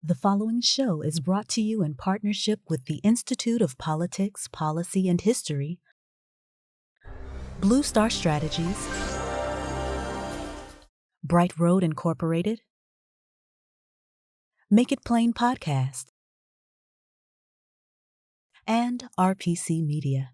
The following show is brought to you in partnership with the Institute of Politics, Policy, and History, Blue Star Strategies, Bright Road Incorporated, Make It Plain Podcast, and RPC Media.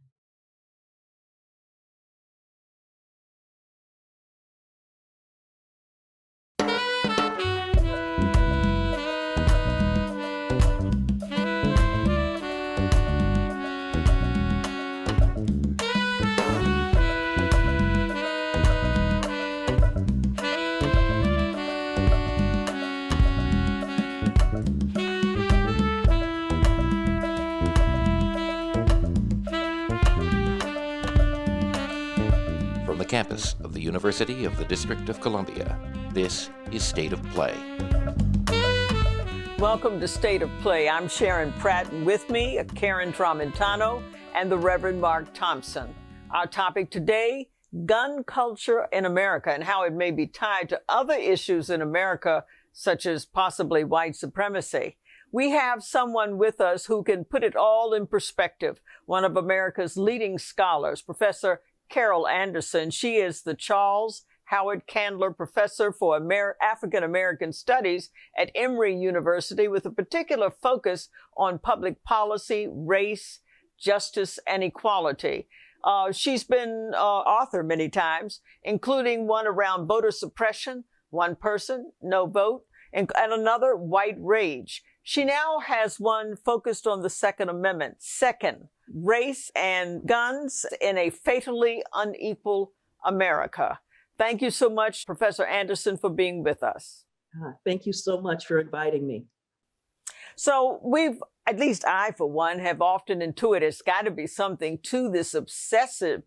From the campus of the University of the District of Columbia, this is State of Play. Welcome to State of Play. I'm Sharon Pratt, and with me, Karen Tramontano and the Reverend Mark Thompson. Our topic today, gun culture in America and how it may be tied to other issues in America, such as possibly white supremacy. We have someone with us who can put it all in perspective, one of America's leading scholars, Professor Carol Anderson. She is the Charles Howard Candler Professor for African American Studies at Emory University, with a particular focus on public policy, race, justice, and equality. She's been author many times, including one around voter suppression, One Person, No Vote, and another, White Rage. She now has one focused on the Second Amendment, Second, Race and Guns in a Fatally Unequal America. Thank you so much, Professor Anderson, for being with us. Thank you so much for inviting me. So at least I, for one, have often intuited it's got to be something to this obsessive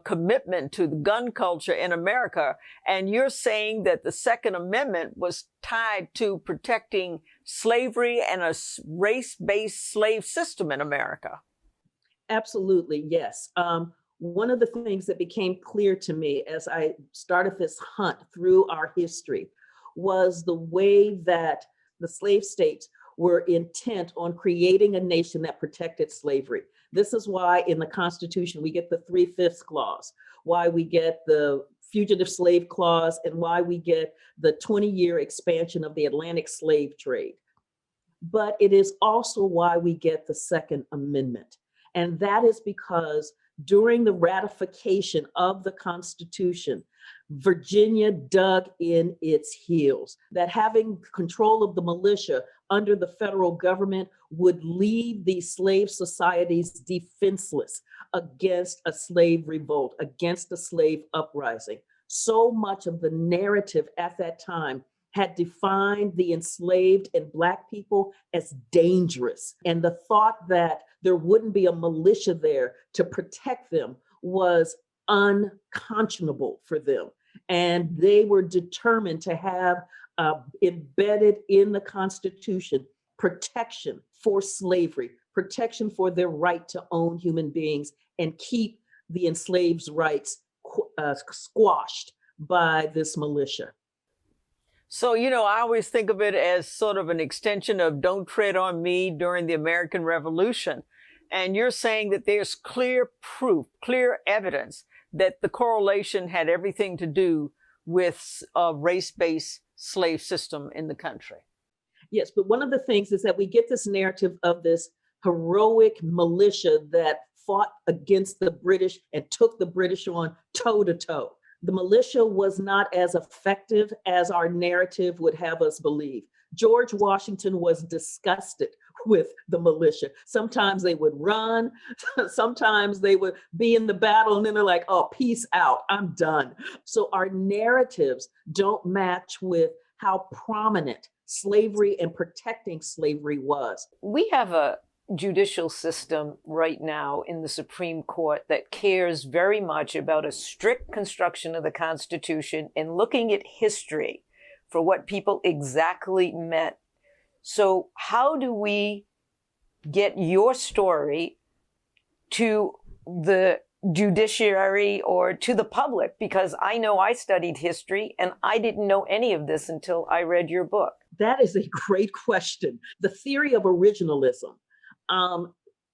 commitment to the gun culture in America. And you're saying that the Second Amendment was tied to protecting slavery and a race-based slave system in America. Absolutely, yes. One of the things that became clear to me as I started this hunt through our history was the way that the slave states were intent on creating a nation that protected slavery. This is why in the Constitution we get the 3/5 clause, why we get the fugitive slave clause, and why we get the 20-year expansion of the Atlantic slave trade. But it is also why we get the Second Amendment. And that is because during the ratification of the Constitution, Virginia dug in its heels, that having control of the militia under the federal government would leave these slave societies defenseless against a slave revolt, against a slave uprising. So much of the narrative at that time had defined the enslaved and Black people as dangerous. And the thought that there wouldn't be a militia there to protect them was unconscionable for them. And they were determined to have embedded in the Constitution protection for slavery, protection for their right to own human beings, and keep the enslaved's rights squashed by this militia. So, I always think of it as sort of an extension of Don't Tread on Me during the American Revolution. And you're saying that there's clear proof, clear evidence that the correlation had everything to do with a race-based slave system in the country. Yes, but one of the things is that we get this narrative of this heroic militia that fought against the British and took the British on toe to toe. The militia was not as effective as our narrative would have us believe. George Washington was disgusted with the militia. Sometimes they would run, sometimes they would be in the battle, and then they're like, oh, peace out, I'm done. So our narratives don't match with how prominent slavery and protecting slavery was. We have a judicial system right now in the Supreme Court that cares very much about a strict construction of the Constitution and looking at history for what people exactly meant. So how do we get your story to the judiciary or to the public? Because I know I studied history and I didn't know any of this until I read your book. That is a great question. The theory of originalism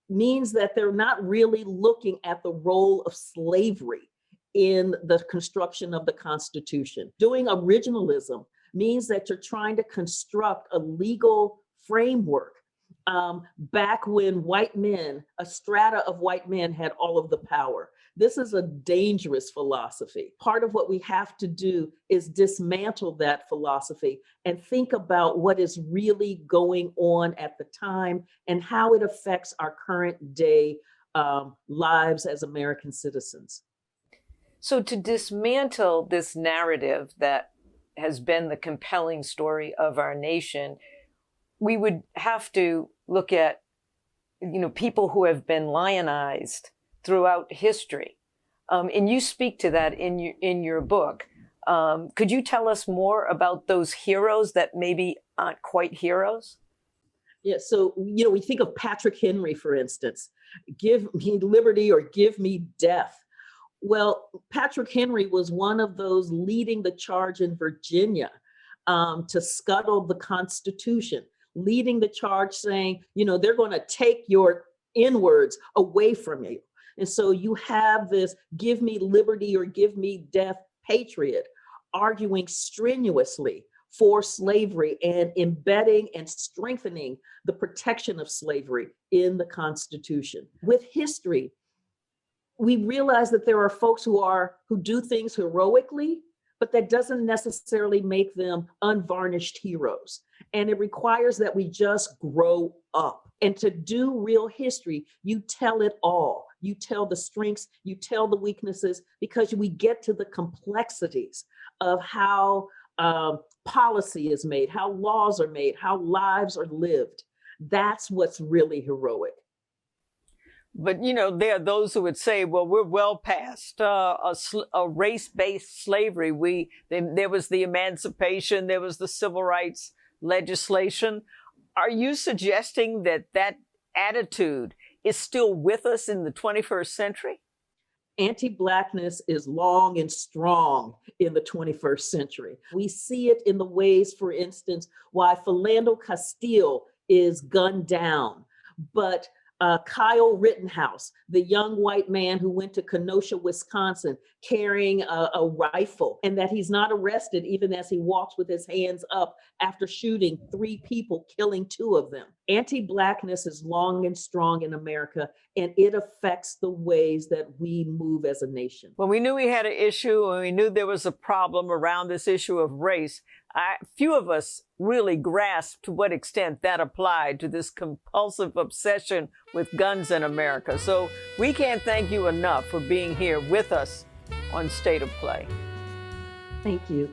means that they're not really looking at the role of slavery in the construction of the Constitution. Doing originalism means that you're trying to construct a legal framework back when white men, a strata of white men, had all of the power. This is a dangerous philosophy. Part of what we have to do is dismantle that philosophy and think about what is really going on at the time and how it affects our current day lives as American citizens. So to dismantle this narrative that has been the compelling story of our nation, we would have to look at, people who have been lionized throughout history. And you speak to that in your book. Could you tell us more about those heroes that maybe aren't quite heroes? Yeah, so, we think of Patrick Henry, for instance, give me liberty or give me death. Well, Patrick Henry was one of those leading the charge in Virginia to scuttle the Constitution, leading the charge saying, they're going to take your inwards away from you. And so you have this give me liberty or give me death patriot arguing strenuously for slavery and embedding and strengthening the protection of slavery in the Constitution. With history, we realize that there are folks who do things heroically, but that doesn't necessarily make them unvarnished heroes. And it requires that we just grow up. And to do real history, you tell it all. You tell the strengths, you tell the weaknesses, because we get to the complexities of how policy is made, how laws are made, how lives are lived. That's what's really heroic. But, there are those who would say, well, we're well past a race-based slavery. There was the emancipation, there was the civil rights legislation. Are you suggesting that attitude is still with us in the 21st century? Anti-Blackness is long and strong in the 21st century. We see it in the ways, for instance, why Philando Castile is gunned down, but Kyle Rittenhouse, the young white man who went to Kenosha, Wisconsin, carrying a rifle, and that he's not arrested even as he walks with his hands up after shooting 3 people, killing 2 of them. Anti-Blackness is long and strong in America, and it affects the ways that we move as a nation. When we knew we had an issue and we knew there was a problem around this issue of race, few of us really grasped to what extent that applied to this compulsive obsession with guns in America. So we can't thank you enough for being here with us on State of Play. Thank you.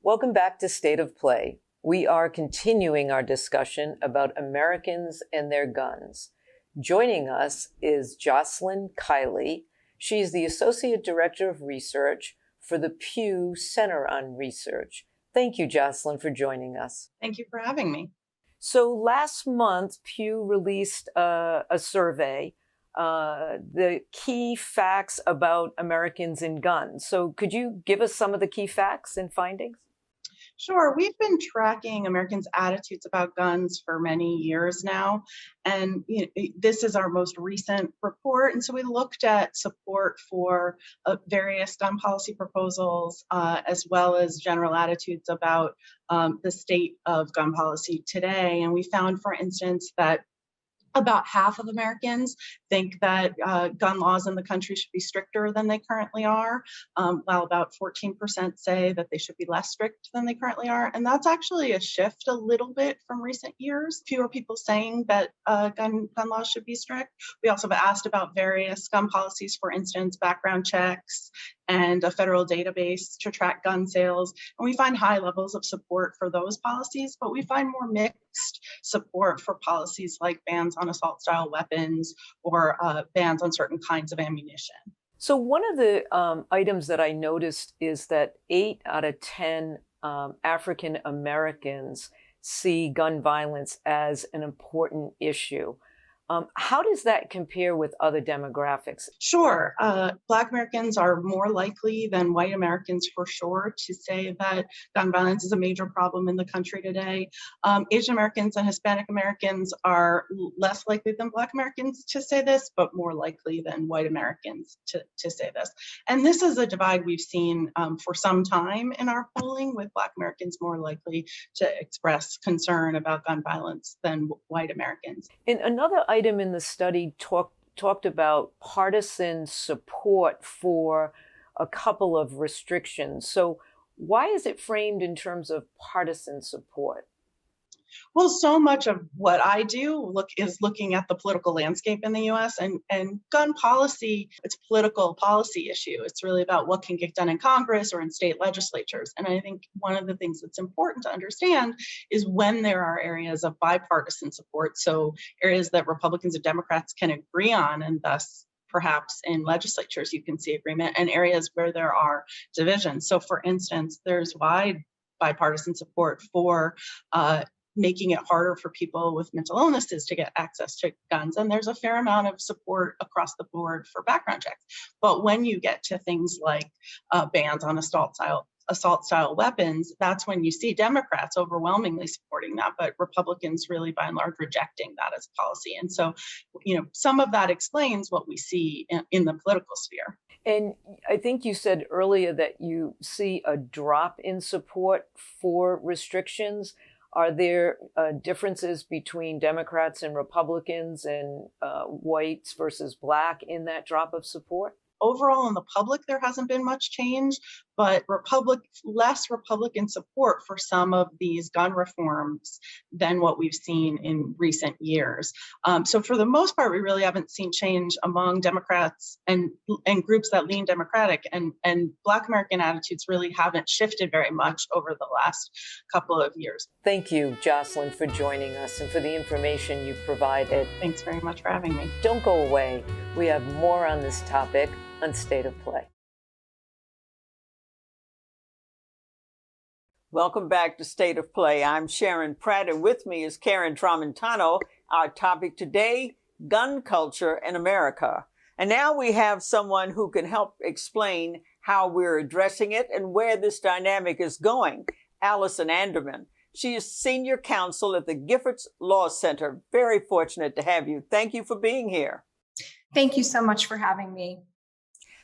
Welcome back to State of Play. We are continuing our discussion about Americans and their guns. Joining us is Jocelyn Kiley. She's the Associate Director of Research for the Pew Center on Research. Thank you, Jocelyn, for joining us. Thank you for having me. So last month, Pew released a survey, the key facts about Americans and guns. So could you give us some of the key facts and findings? Sure. We've been tracking Americans' attitudes about guns for many years now, and this is our most recent report. And so we looked at support for various gun policy proposals, as well as general attitudes about the state of gun policy today. And we found, for instance, that about half of Americans think that gun laws in the country should be stricter than they currently are, while about 14% say that they should be less strict than they currently are. And that's actually a shift a little bit from recent years. Fewer people saying that gun laws should be strict. We also have asked about various gun policies, for instance, background checks and a federal database to track gun sales. And we find high levels of support for those policies, but we find more mixed support for policies like bans on assault-style weapons or bans on certain kinds of ammunition. So one of the items that I noticed is that 8 out of 10 African Americans see gun violence as an important issue. How does that compare with other demographics? Sure. Black Americans are more likely than white Americans for sure to say that gun violence is a major problem in the country today. Asian Americans and Hispanic Americans are less likely than Black Americans to say this, but more likely than white Americans to say this. And this is a divide we've seen for some time in our polling, with Black Americans more likely to express concern about gun violence than white Americans. And another item in the study talked about partisan support for a couple of restrictions. So why is it framed in terms of partisan support? Well, so much of what I do is looking at the political landscape in the US, and gun policy, it's a political policy issue. It's really about what can get done in Congress or in state legislatures. And I think one of the things that's important to understand is when there are areas of bipartisan support, so areas that Republicans and Democrats can agree on, and thus perhaps in legislatures you can see agreement, and areas where there are divisions. So for instance, there's wide bipartisan support for making it harder for people with mental illnesses to get access to guns. And there's a fair amount of support across the board for background checks. But when you get to things like bans on assault style weapons, that's when you see Democrats overwhelmingly supporting that, but Republicans really by and large rejecting that as a policy. And so, some of that explains what we see in the political sphere. And I think you said earlier that you see a drop in support for restrictions. Are there differences between Democrats and Republicans and whites versus Black in that drop of support? Overall, in the public, there hasn't been much change, but less Republican support for some of these gun reforms than what we've seen in recent years. So for the most part, we really haven't seen change among Democrats and groups that lean Democratic, and Black American attitudes really haven't shifted very much over the last couple of years. Thank you, Jocelyn, for joining us and for the information you provided. Thanks very much for having me. Don't go away. We have more on this topic on State of Play. Welcome back to State of Play. I'm Sharon Pratt, and with me is Karen Tramontano. Our topic today, gun culture in America. And now we have someone who can help explain how we're addressing it and where this dynamic is going. Allison Anderman. She is senior counsel at the Giffords Law Center. Very fortunate to have you. Thank you for being here. Thank you so much for having me.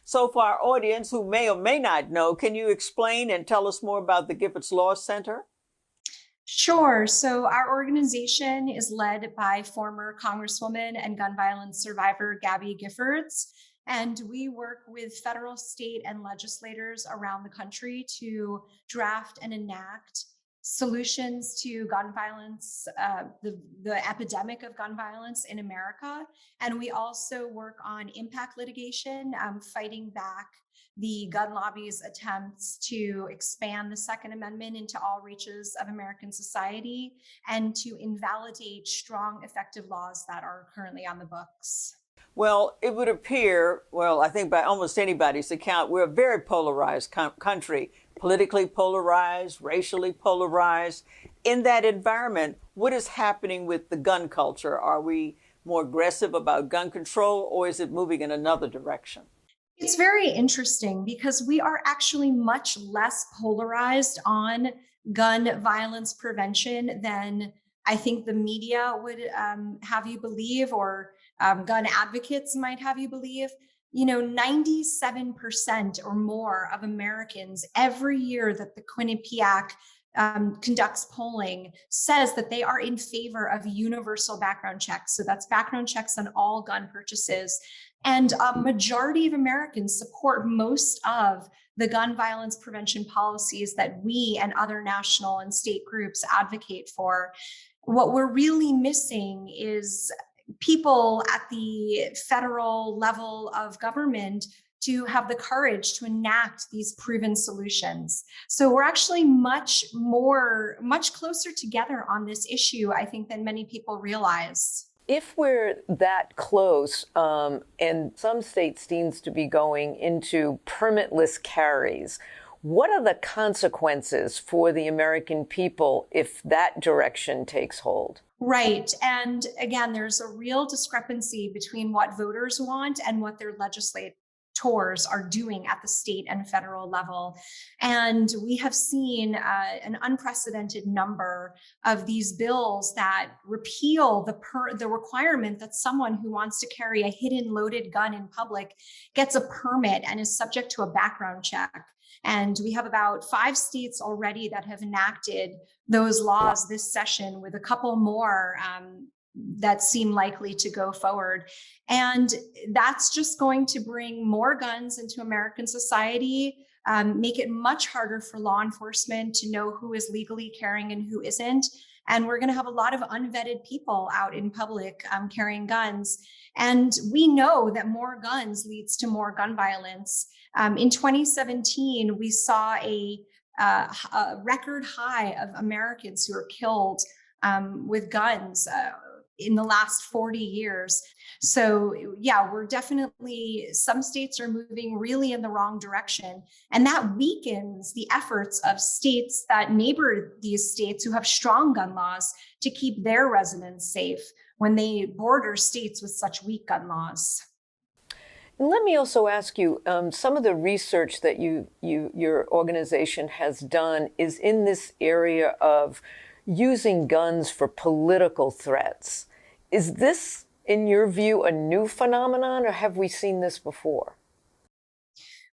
So for our audience who may or may not know, can you explain and tell us more about the Giffords Law Center? Sure. So our organization is led by former Congresswoman and gun violence survivor Gabby Giffords. And we work with federal, state, and legislators around the country to draft and enact solutions to gun violence, the epidemic of gun violence in America. And we also work on impact litigation, fighting back the gun lobby's attempts to expand the Second Amendment into all reaches of American society and to invalidate strong, effective laws that are currently on the books. Well, it would appear, I think by almost anybody's account, we're a very polarized country, politically polarized, racially polarized. In that environment, what is happening with the gun culture? Are we more aggressive about gun control, or is it moving in another direction? It's very interesting because we are actually much less polarized on gun violence prevention than I think the media would have you believe, or gun advocates might have you believe. 97% or more of Americans every year that the Quinnipiac conducts polling says that they are in favor of universal background checks. So that's background checks on all gun purchases. And a majority of Americans support most of the gun violence prevention policies that we and other national and state groups advocate for. What we're really missing is people at the federal level of government to have the courage to enact these proven solutions. So we're actually much closer together on this issue, I think, than many people realize. If we're that close, and some states seems to be going into permitless carries, What are the consequences for the American people if that direction takes hold? Right. And again, there's a real discrepancy between what voters want and what their legislators are doing at the state and federal level. And we have seen an unprecedented number of these bills that repeal the requirement that someone who wants to carry a hidden loaded gun in public gets a permit and is subject to a background check. And we have about 5 states already that have enacted those laws this session, with a couple more that seem likely to go forward. And that's just going to bring more guns into American society, make it much harder for law enforcement to know who is legally carrying and who isn't. And we're going to have a lot of unvetted people out in public carrying guns. And we know that more guns leads to more gun violence. In 2017, we saw a record high of Americans who were killed with guns in the last 40 years. So yeah, some states are moving really in the wrong direction. And that weakens the efforts of states that neighbor these states who have strong gun laws to keep their residents safe when they border states with such weak gun laws. And let me also ask you, some of the research that your organization has done is in this area of using guns for political threats. Is this, in your view, a new phenomenon, or have we seen this before?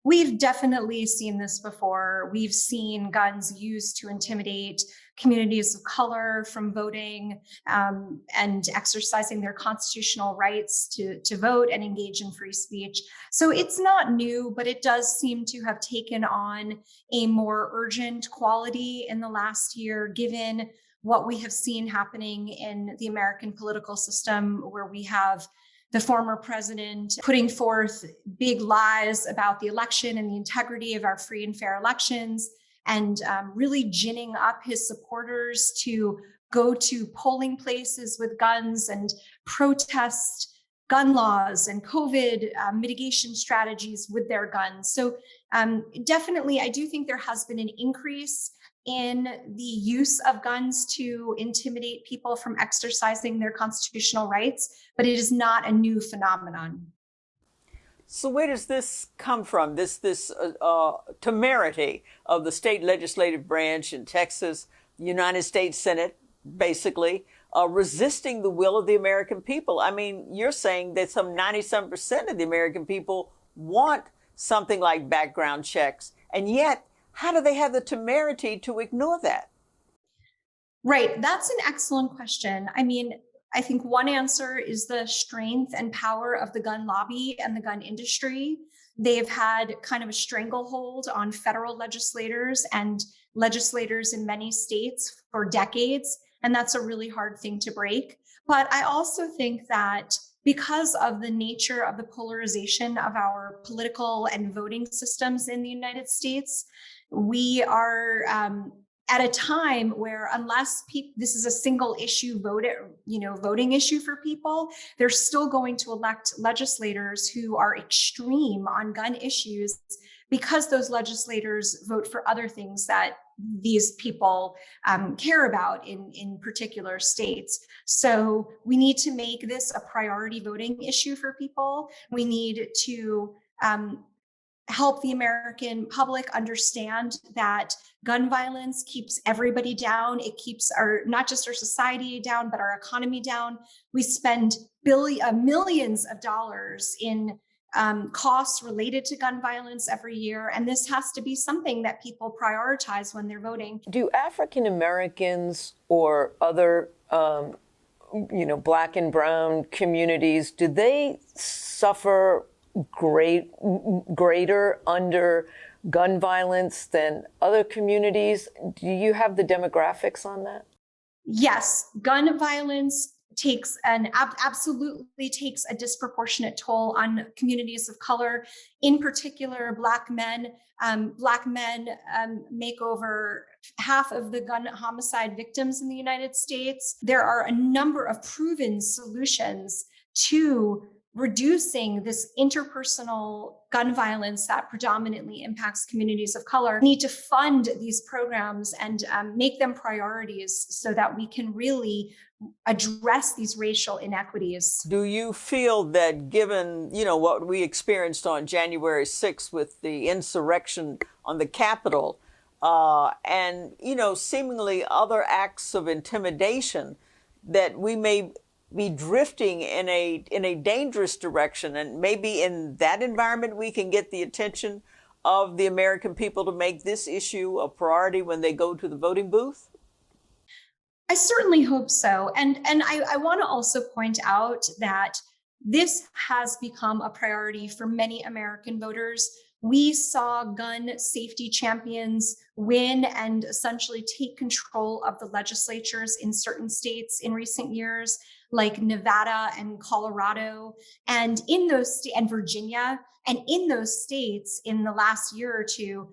We've definitely seen this before. We've seen guns used to intimidate communities of color from voting and exercising their constitutional rights to vote and engage in free speech. So it's not new, but it does seem to have taken on a more urgent quality in the last year, given what we have seen happening in the American political system, where we have the former president putting forth big lies about the election and the integrity of our free and fair elections, and really ginning up his supporters to go to polling places with guns and protest gun laws and COVID mitigation strategies with their guns. So definitely, I do think there has been an increase in the use of guns to intimidate people from exercising their constitutional rights, but it is not a new phenomenon. So where does this come from? This temerity of the state legislative branch in Texas, United States Senate, basically, resisting the will of the American people. I mean, you're saying that some 97% of the American people want something like background checks, and yet, how do they have the temerity to ignore that? Right. That's an excellent question. I mean, I think one answer is the strength and power of the gun lobby and the gun industry. They've had kind of a stranglehold on federal legislators and legislators in many states for decades, and that's a really hard thing to break. But I also think that because of the nature of the polarization of our political and voting systems in the United States, we are at a time where, unless this is a single issue voting issue for people, they're still going to elect legislators who are extreme on gun issues, because those legislators vote for other things that these people care about in particular states. So we need to make this a priority voting issue for people. We need to help the American public understand that gun violence keeps everybody down. It keeps not just our society down, but our economy down. We spend millions of dollars in costs related to gun violence every year. And this has to be something that people prioritize when they're voting. Do African Americans or other Black and brown communities, do they suffer greater under gun violence than other communities? Do you have the demographics on that? Yes, gun violence absolutely takes a disproportionate toll on communities of color, in particular Black men. Black men make over half of the gun homicide victims in the United States. There are a number of proven solutions to reducing this interpersonal gun violence that predominantly impacts communities of color, need to fund these programs and make them priorities so that we can really address these racial inequities. Do you feel that given, what we experienced on January 6th with the insurrection on the Capitol, and, seemingly other acts of intimidation, that we may be drifting in a dangerous direction, and maybe in that environment we can get the attention of the American people to make this issue a priority when they go to the voting booth? I certainly hope so. And I want to also point out that this has become a priority for many American voters. We saw gun safety champions win and essentially take control of the legislatures in certain states in recent years, like Nevada and Colorado, and and Virginia. And in those states, in the last year or two,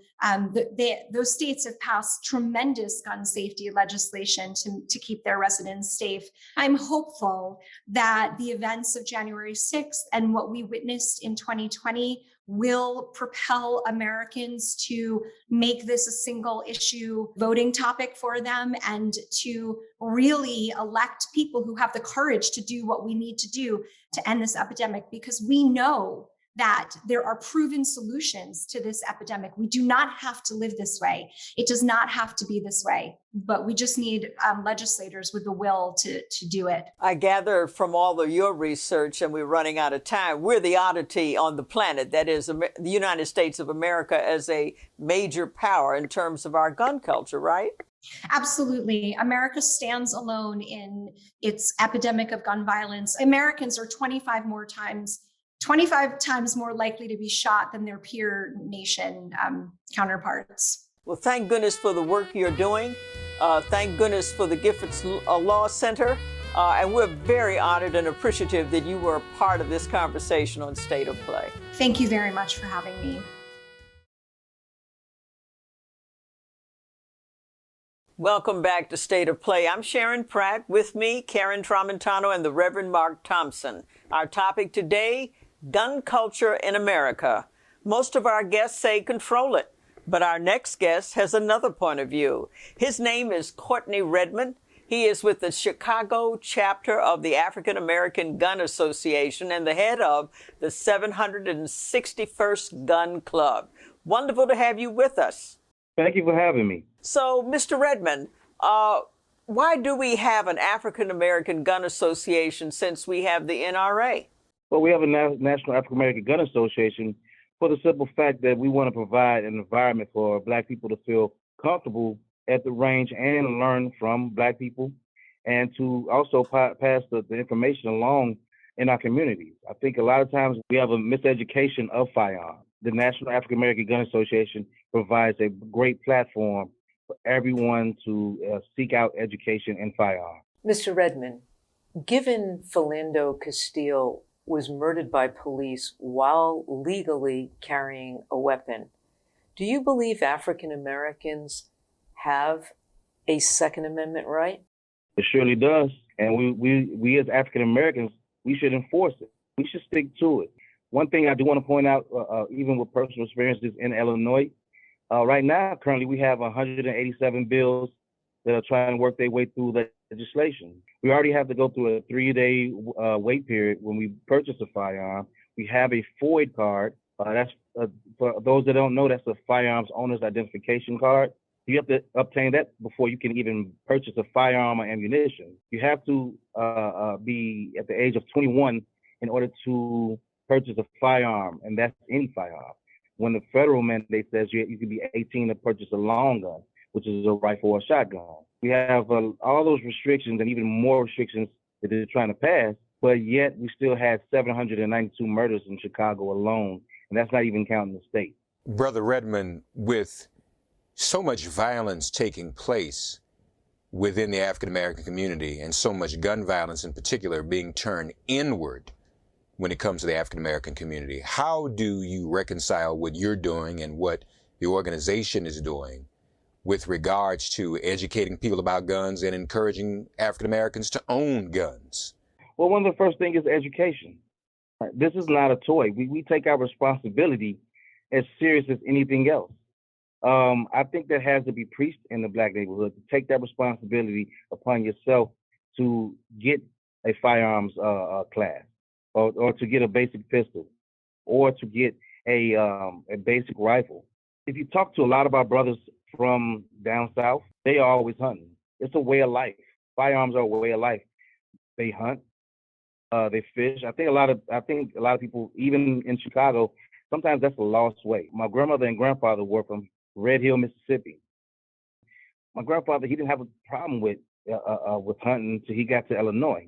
those states have passed tremendous gun safety legislation to keep their residents safe. I'm hopeful that the events of January 6th and what we witnessed in 2020 will propel Americans to make this a single issue voting topic for them, and to really elect people who have the courage to do what we need to do to end this epidemic, because we know that there are proven solutions to this epidemic. We do not have to live this way. It does not have to be this way, but we just need legislators with the will to do it. I gather from all of your research, and we're running out of time, we're the oddity on the planet. That is the United States of America as a major power in terms of our gun culture, right? Absolutely. America stands alone in its epidemic of gun violence. Americans are 25 times more likely to be shot than their peer nation counterparts. Well, thank goodness for the work you're doing. Thank goodness for the Giffords Law Center. And we're very honored and appreciative that you were a part of this conversation on State of Play. Thank you very much for having me. Welcome back to State of Play. I'm Sharon Pratt. With me, Karen Tramontano and the Reverend Mark Thompson. Our topic today, gun culture in America. Most of our guests say control it, but our next guest has another point of view. His name is Kourtney Redmond. He is with the Chicago chapter of the African American Gun Association and the head of the 761st Gun Club. Wonderful to have you with us. Thank you for having me. So, Mr. Redmond, why do we have an African American Gun Association since we have the NRA? Well, we have a National African American Gun Association for the simple fact that we want to provide an environment for Black people to feel comfortable at the range and learn from Black people, and to also pass the information along in our communities. I think a lot of times we have a miseducation of firearms. The National African American Gun Association provides a great platform for everyone to seek out education in firearms. Mr. Redmond, given Philando Castile was murdered by police while legally carrying a weapon, do you believe African Americans have a Second Amendment right? It surely does. And we as African Americans, we should enforce it. We should stick to it. One thing I do want to point out, even with personal experiences in Illinois, right now, currently, we have 187 bills that are trying to work their way through legislation. We already have to go through a 3-day wait period when we purchase a firearm. We have a FOID card. That's for those that don't know, that's a firearms owner's identification card. You have to obtain that before you can even purchase a firearm or ammunition. You have to be at the age of 21 in order to purchase a firearm, and that's any firearm. When the federal mandate says you can be 18 to purchase a long gun, which is a rifle or a shotgun. We have all those restrictions and even more restrictions that they're trying to pass, but yet we still had 792 murders in Chicago alone, and that's not even counting the state. Brother Redmond, with so much violence taking place within the African American community and so much gun violence in particular being turned inward when it comes to the African American community, how do you reconcile what you're doing and what the organization is doing with regards to educating people about guns and encouraging African Americans to own guns? Well, one of the first things is education. This is not a toy. We take our responsibility as serious as anything else. I think that has to be preached in the Black neighborhood, to take that responsibility upon yourself to get a firearms class, or to get a basic pistol, or to get a basic rifle. If you talk to a lot of our brothers from down south, they are always hunting. It's a way of life. Firearms are a way of life. They hunt, they fish. I think a lot of people, even in Chicago, sometimes that's a lost way. My grandmother and grandfather were from Red Hill, Mississippi. My grandfather, he didn't have a problem with hunting until he got to Illinois.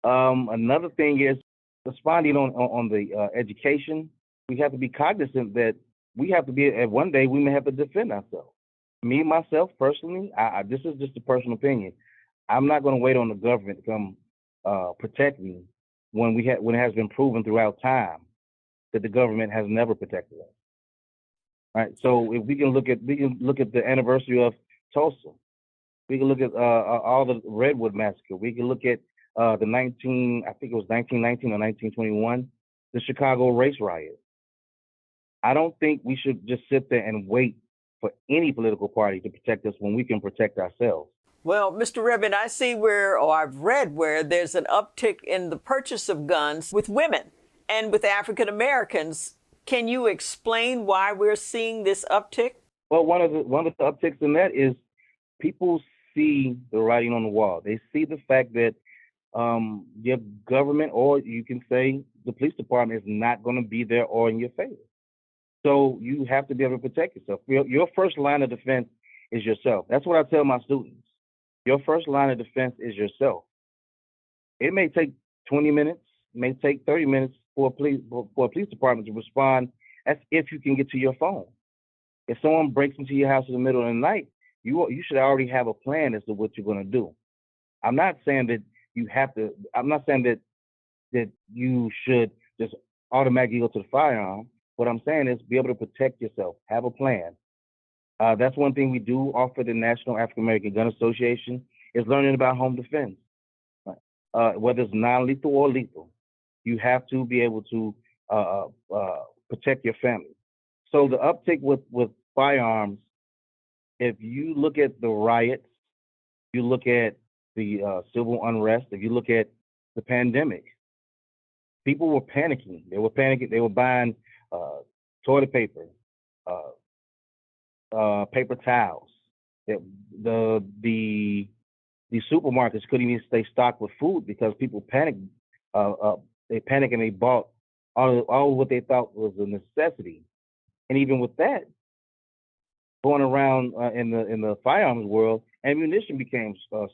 Another thing is responding on the education. We have to be cognizant that we have to be, at one day, we may have to defend ourselves. Me, myself, personally, this is just a personal opinion. I'm not going to wait on the government to come protect me when it has been proven throughout time that the government has never protected us. All right. So if we can look at the anniversary of Tulsa, we can look at all the Redwood massacre. We can look at I think it was 1919 or 1921, the Chicago race riot. I don't think we should just sit there and wait for any political party to protect us when we can protect ourselves. Well, Mr. Redmond, I see I've read where there's an uptick in the purchase of guns with women and with African Americans. Can you explain why we're seeing this uptick? Well, one of the upticks in that is people see the writing on the wall. They see the fact that your government, or you can say the police department, is not going to be there or in your favor. So you have to be able to protect yourself. Your first line of defense is yourself. That's what I tell my students. Your first line of defense is yourself. It may take 20 minutes, it may take 30 minutes for a police department to respond as if you can get to your phone. If someone breaks into your house in the middle of the night, you should already have a plan as to what you're going to do. I'm not saying that you have to. I'm not saying that you should just automatically go to the firearm. What I'm saying is be able to protect yourself. Have a plan. That's one thing we do offer the National African American Gun Association, is learning about home defense. Right? Whether it's non-lethal or lethal, you have to be able to protect your family. So the uptick with firearms, if you look at the riots, you look at the civil unrest, if you look at the pandemic, people were panicking. They were panicking. They were buying toilet paper, paper towels. The supermarkets couldn't even stay stocked with food because people panicked. They panicked and they bought all what they thought was a necessity. And even with that, going around in the firearms world, ammunition became scarce.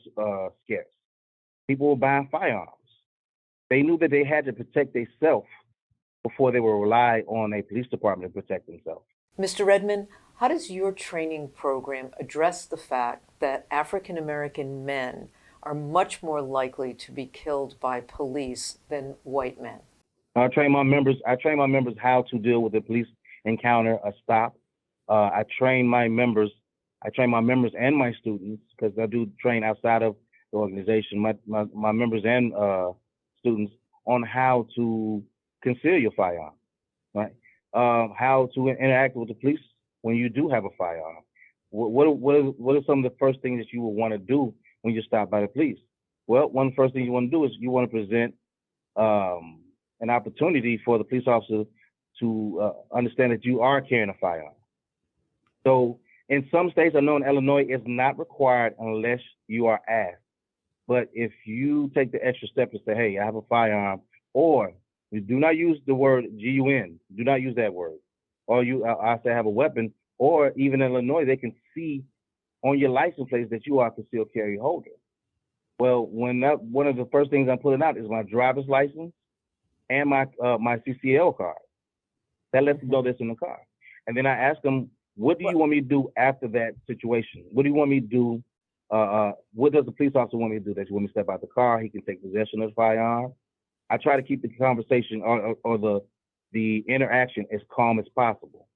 People were buying firearms. They knew that they had to protect themselves before they would rely on a police department to protect themselves. Mr. Redmond, how does your training program address the fact that African American men are much more likely to be killed by police than white men? I train my members how to deal with a police encounter, a stop. I train my members and my students, because I do train outside of the organization, my members and students, on how to conceal your firearm, right? How to interact with the police when you do have a firearm. What are some of the first things that you would want to do when you're stopped by the police? Well, one of the first things you want to do is you want to present an opportunity for the police officer to understand that you are carrying a firearm. So in some states, I know in Illinois, it's not required unless you are asked. But if you take the extra step to say, hey, I have a firearm, or you do not use the word GUN, do not use that word. Or I say I have a weapon, or even in Illinois, they can see on your license plate that you are a concealed carry holder. Well, one of the first things I'm putting out is my driver's license and my CCL card. That lets them know that's in the car. And then I ask them, what do you want me to do after that situation? What do you want me to do? What does the police officer want me to do? Does he want me to step out the car? He can take possession of the firearm. I try to keep the conversation or the interaction as calm as possible.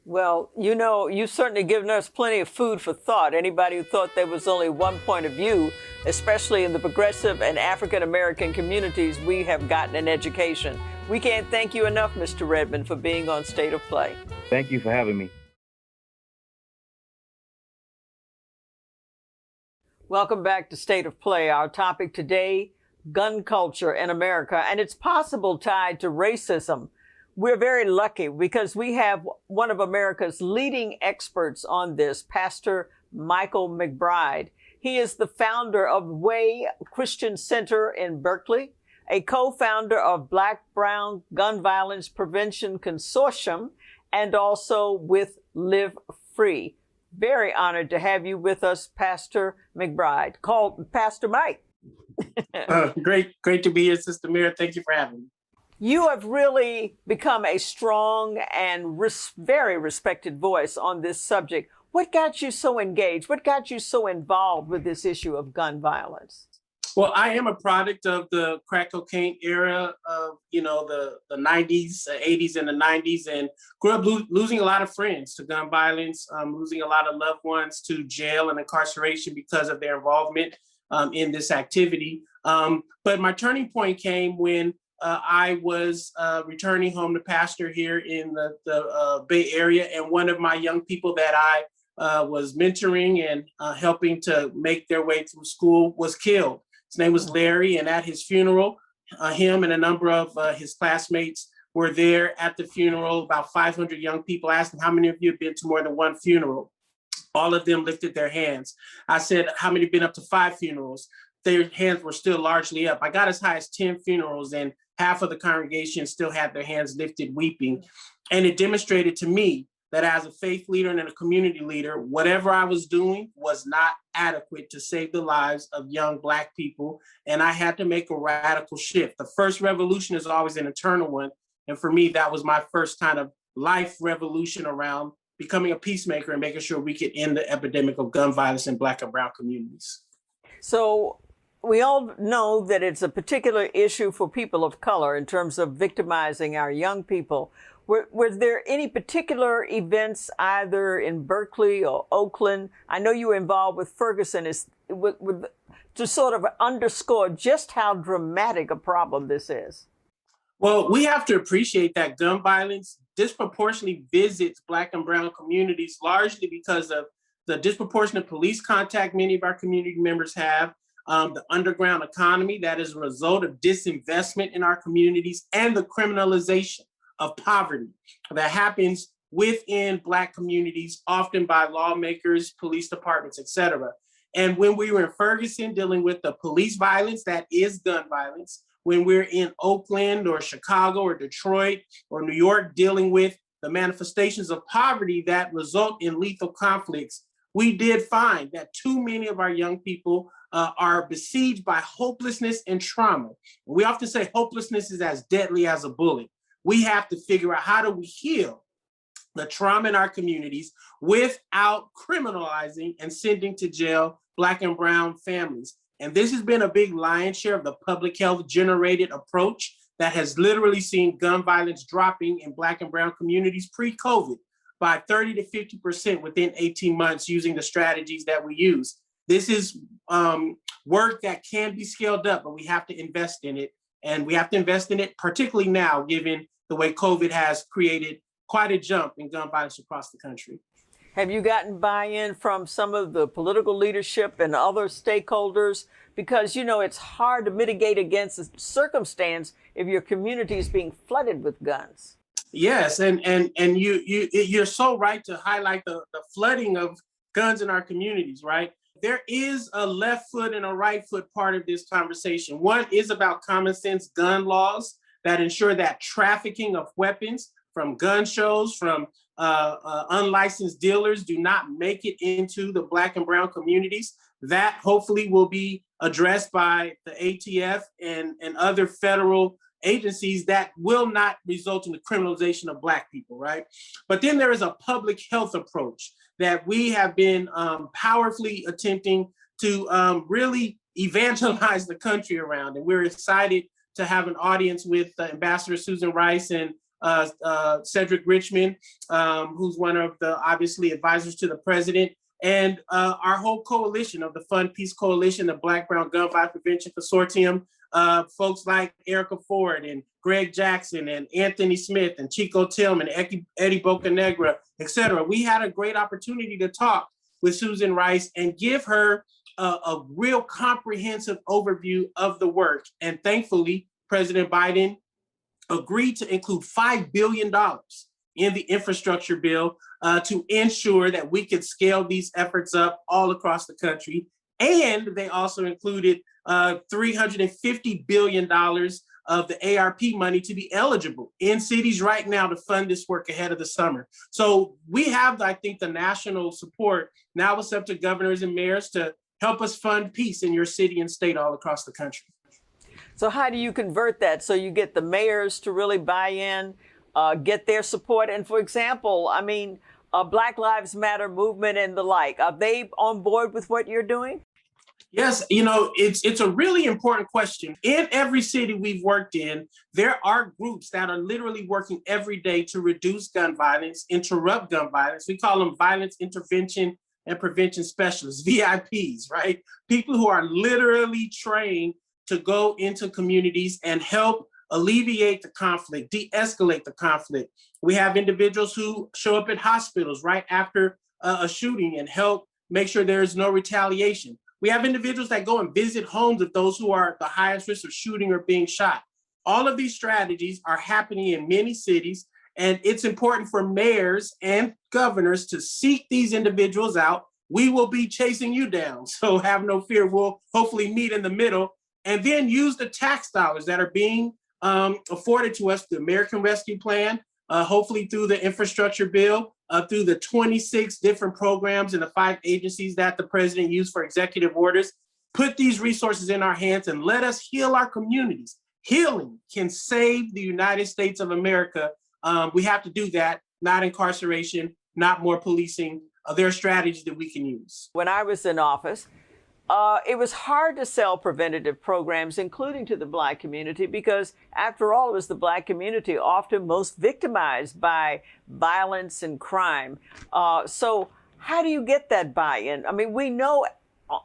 Well, you've certainly given us plenty of food for thought. Anybody who thought there was only one point of view, especially in the progressive and African American communities, we have gotten an education. We can't thank you enough, Mr. Redmond, for being on State of Play. Thank you for having me. Welcome back to State of Play. Our topic today, gun culture in America, and it's possible tied to racism. We're very lucky because we have one of America's leading experts on this, Pastor Michael McBride. He is the founder of Way Christian Center in Berkeley, a co-founder of Black-Brown Gun Violence Prevention Consortium, and also with Live Free. Very honored to have you with us, Pastor McBride. Called Pastor Mike. Great to be here, Sister Mira. Thank you for having me. You have really become a strong and very respected voice on this subject. What got you so engaged? What got you so involved with this issue of gun violence? Well, I am a product of the crack cocaine era of, the 90s, 80s and the 90s, and grew up losing a lot of friends to gun violence, losing a lot of loved ones to jail and incarceration because of their involvement in this activity. But my turning point came when I was returning home to pastor here in the Bay Area, and one of my young people that I was mentoring and helping to make their way through school was killed. His name was Larry, and at his funeral, him and a number of his classmates were there at the funeral. About 500 young people asked him, how many of you have been to more than one funeral? All of them lifted their hands. I said, how many have been up to 5 funerals? Their hands were still largely up. I got as high as 10 funerals, and half of the congregation still had their hands lifted, weeping. And it demonstrated to me that as a faith leader and a community leader, whatever I was doing was not adequate to save the lives of young Black people. And I had to make a radical shift. The first revolution is always an internal one. And for me, that was my first kind of life revolution around becoming a peacemaker and making sure we could end the epidemic of gun violence in Black and brown communities. So we all know that it's a particular issue for people of color in terms of victimizing our young people. Were there any particular events either in Berkeley or Oakland? I know you were involved with Ferguson to sort of underscore just how dramatic a problem this is. Well, we have to appreciate that gun violence disproportionately visits Black and brown communities, largely because of the disproportionate police contact many of our community members have, the underground economy that is a result of disinvestment in our communities, and the criminalization of poverty that happens within Black communities, often by lawmakers, police departments, et cetera. And when we were in Ferguson dealing with the police violence that is gun violence, when we're in Oakland or Chicago or Detroit or New York dealing with the manifestations of poverty that result in lethal conflicts, we did find that too many of our young people are besieged by hopelessness and trauma. We often say hopelessness is as deadly as a bullet. We have to figure out how do we heal the trauma in our communities without criminalizing and sending to jail Black and brown families. And this has been a big lion's share of the public health generated approach that has literally seen gun violence dropping in Black and brown communities pre-COVID by 30 to 50% within 18 months using the strategies that we use. This is work that can be scaled up, but we have to invest in it. And we have to invest in it, particularly now, given the way COVID has created quite a jump in gun violence across the country. Have you gotten buy-in from some of the political leadership and other stakeholders? Because, it's hard to mitigate against the circumstance if your community is being flooded with guns. Yes, and you're so right to highlight the flooding of guns in our communities, right? There is a left foot and a right foot part of this conversation. One is about common sense gun laws that ensure that trafficking of weapons from gun shows, from unlicensed dealers do not make it into the Black and brown communities. That hopefully will be addressed by the ATF and other federal agencies that will not result in the criminalization of Black people, right? But then there is a public health approach that we have been powerfully attempting to really evangelize the country around. And we're excited to have an audience with Ambassador Susan Rice and Cedric Richmond, who's one of the obviously advisors to the president, and our whole coalition of the Fund Peace Coalition, the Black Brown Gun Violence Prevention Consortium, folks like Erica Ford and Greg Jackson and Anthony Smith and Chico Tillman, Eddie Bocanegra, et cetera. We had a great opportunity to talk with Susan Rice and give her a real comprehensive overview of the work. And thankfully, President Biden agreed to include $5 billion in the infrastructure bill to ensure that we could scale these efforts up all across the country. And they also included $350 billion of the ARP money to be eligible in cities right now to fund this work ahead of the summer. So we have, I think, the national support. Now it's up to governors and mayors to help us fund peace in your city and state all across the country. So how do you convert that so you get the mayors to really buy in, get their support? And for example, I mean, Black Lives Matter movement and the like, are they on board with what you're doing? Yes, you know, it's a really important question. In every city we've worked in, there are groups that are literally working every day to reduce gun violence, interrupt gun violence. We call them violence intervention and prevention specialists, VIPs, right? People who are literally trained to go into communities and help alleviate the conflict, de-escalate the conflict. We have individuals who show up at hospitals right after a shooting and help make sure there is no retaliation. We have individuals that go and visit homes of those who are at the highest risk of shooting or being shot. All of these strategies are happening in many cities, and it's important for mayors and governors to seek these individuals out. We will be chasing you down, so have no fear. We'll hopefully meet in the middle and then use the tax dollars that are being afforded to us, the American Rescue Plan, hopefully through the infrastructure bill, through the 26 different programs and the 5 agencies that the president used for executive orders. Put these resources in our hands and let us heal our communities. Healing can save the United States of America. We have to do that, not incarceration, not more policing. There are strategies that we can use. When I was in office, it was hard to sell preventative programs, including to the Black community, because after all, it was the Black community often most victimized by violence and crime. So how do you get that buy-in? I mean, we know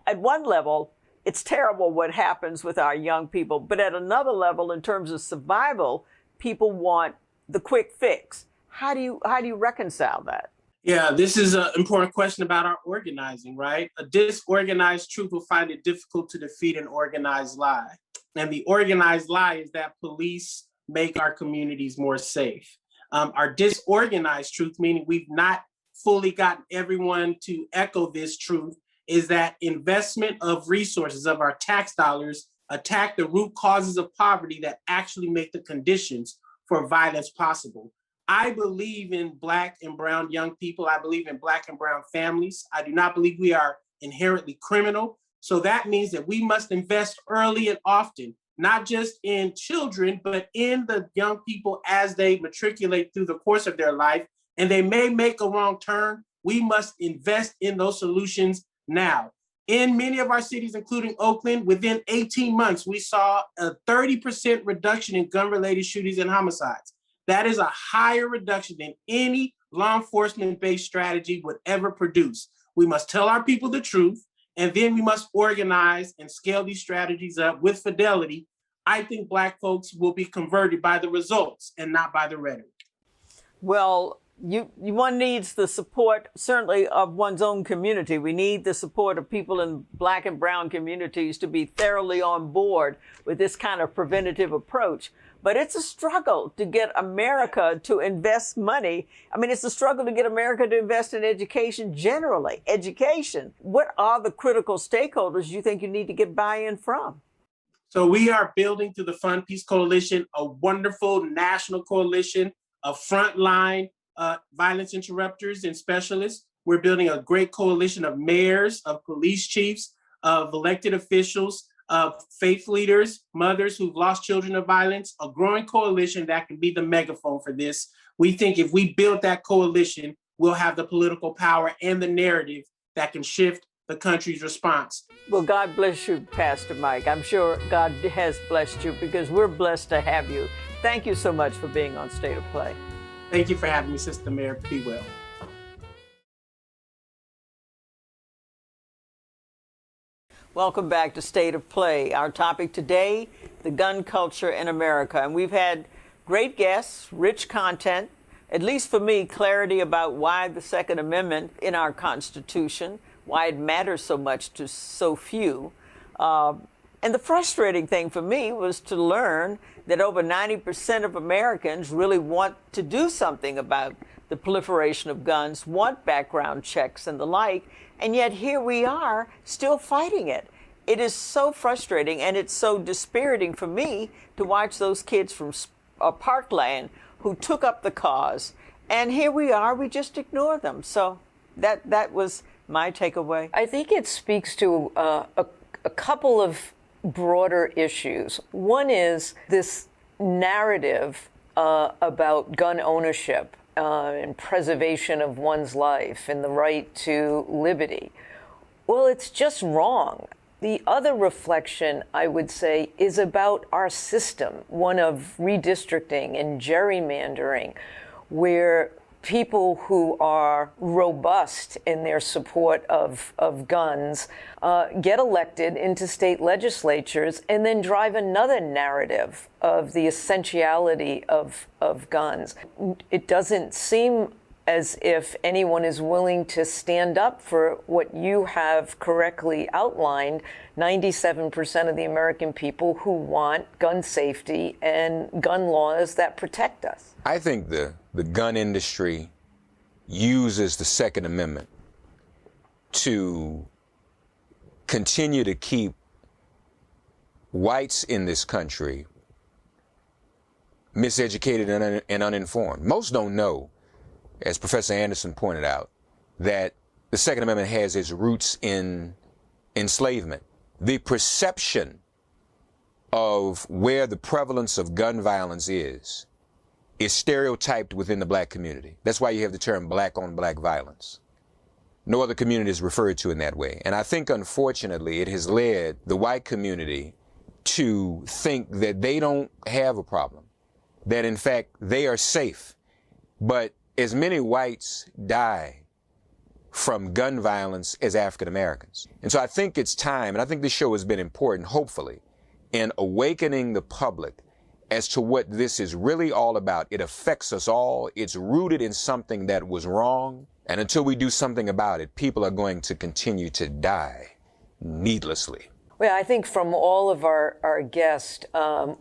at one level, it's terrible what happens with our young people, but at another level, in terms of survival, people want the quick fix. How do you reconcile that? Yeah, this is an important question about our organizing, right? A disorganized truth will find it difficult to defeat an organized lie. And the organized lie is that police make our communities more safe. Our disorganized truth, meaning we've not fully gotten everyone to echo this truth, is that investment of resources, of our tax dollars, attack the root causes of poverty that actually make the conditions for violence possible. I believe in Black and brown young people. I believe in Black and brown families. I do not believe we are inherently criminal. So that means that we must invest early and often, not just in children, but in the young people as they matriculate through the course of their life. And they may make a wrong turn. We must invest in those solutions now. In many of our cities, including Oakland, within 18 months, we saw a 30% reduction in gun-related shootings and homicides. That is a higher reduction than any law enforcement-based strategy would ever produce. We must tell our people the truth, and then we must organize and scale these strategies up with fidelity. I think Black folks will be converted by the results and not by the rhetoric. Well, one needs the support, certainly, of one's own community. We need the support of people in Black and brown communities to be thoroughly on board with this kind of preventative approach. But it's a struggle to get America to invest money. I mean, it's a struggle to get America to invest in education generally. Education. What are the critical stakeholders you think you need to get buy-in from? So we are building through the Fund Peace Coalition a wonderful national coalition of frontline violence interrupters and specialists. We're building a great coalition of mayors, of police chiefs, of elected officials, of faith leaders, mothers who've lost children to violence, a growing coalition that can be the megaphone for this. We think if we build that coalition, we'll have the political power and the narrative that can shift the country's response. Well, God bless you, Pastor Mike. I'm sure God has blessed you because we're blessed to have you. Thank you so much for being on State of Play. Thank you for having me, Sister Mayor. Be well. Welcome back to State of Play. Our topic today, the gun culture in America. And we've had great guests, rich content, at least for me, clarity about why the Second Amendment in our Constitution, why it matters so much to so few. And the frustrating thing for me was to learn that over 90% of Americans really want to do something about the proliferation of guns, want background checks and the like, and yet here we are still fighting it. It is so frustrating, and it's so dispiriting for me to watch those kids from Parkland who took up the cause, and here we are, we just ignore them. So that was my takeaway. I think it speaks to a couple of broader issues. One is this narrative about gun ownership and preservation of one's life and the right to liberty. Well, it's just wrong. The other reflection, I would say, is about our system, one of redistricting and gerrymandering, where people who are robust in their support of guns get elected into state legislatures and then drive another narrative of the essentiality of guns. It doesn't seem as if anyone is willing to stand up for what you have correctly outlined, 97% of the American people who want gun safety and gun laws that protect us. I think the gun industry uses the Second Amendment to continue to keep whites in this country miseducated and uninformed. Most don't know, as Professor Anderson pointed out, that the Second Amendment has its roots in enslavement. The perception of where the prevalence of gun violence is stereotyped within the black community. That's why you have the term black on black violence. No other community is referred to in that way. And I think, unfortunately, it has led the white community to think that they don't have a problem, that in fact they are safe. But as many whites die from gun violence as African Americans. And so I think it's time, and I think this show has been important, hopefully, in awakening the public as to what this is really all about. It affects us all. It's rooted in something that was wrong. And until we do something about it, people are going to continue to die needlessly. Well, I think from all of our guests,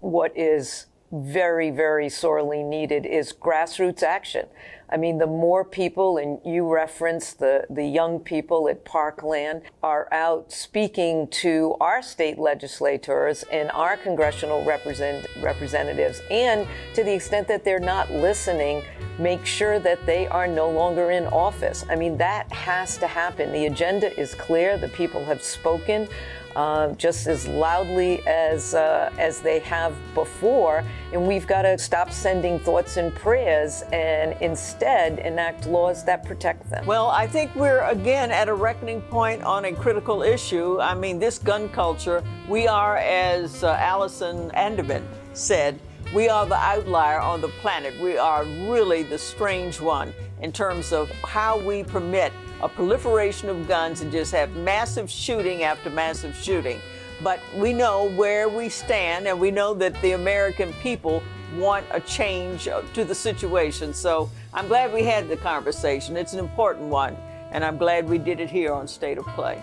what is very, very sorely needed is grassroots action. I mean, the more people, and you referenced the young people at Parkland, are out speaking to our state legislators and our congressional representatives, and to the extent that they're not listening, make sure that they are no longer in office. I mean, that has to happen. The agenda is clear. The people have spoken just as loudly as they have before, and we've got to stop sending thoughts and prayers and instead enact laws that protect them. Well, I think we're again at a reckoning point on a critical issue. I mean, this gun culture, we are, as Allison Anderman said, we are the outlier on the planet. We are really the strange one in terms of how we permit a proliferation of guns and just have massive shooting after massive shooting. But we know where we stand, and we know that the American people want a change to the situation. So I'm glad we had the conversation. It's an important one, and I'm glad we did it here on State of Play.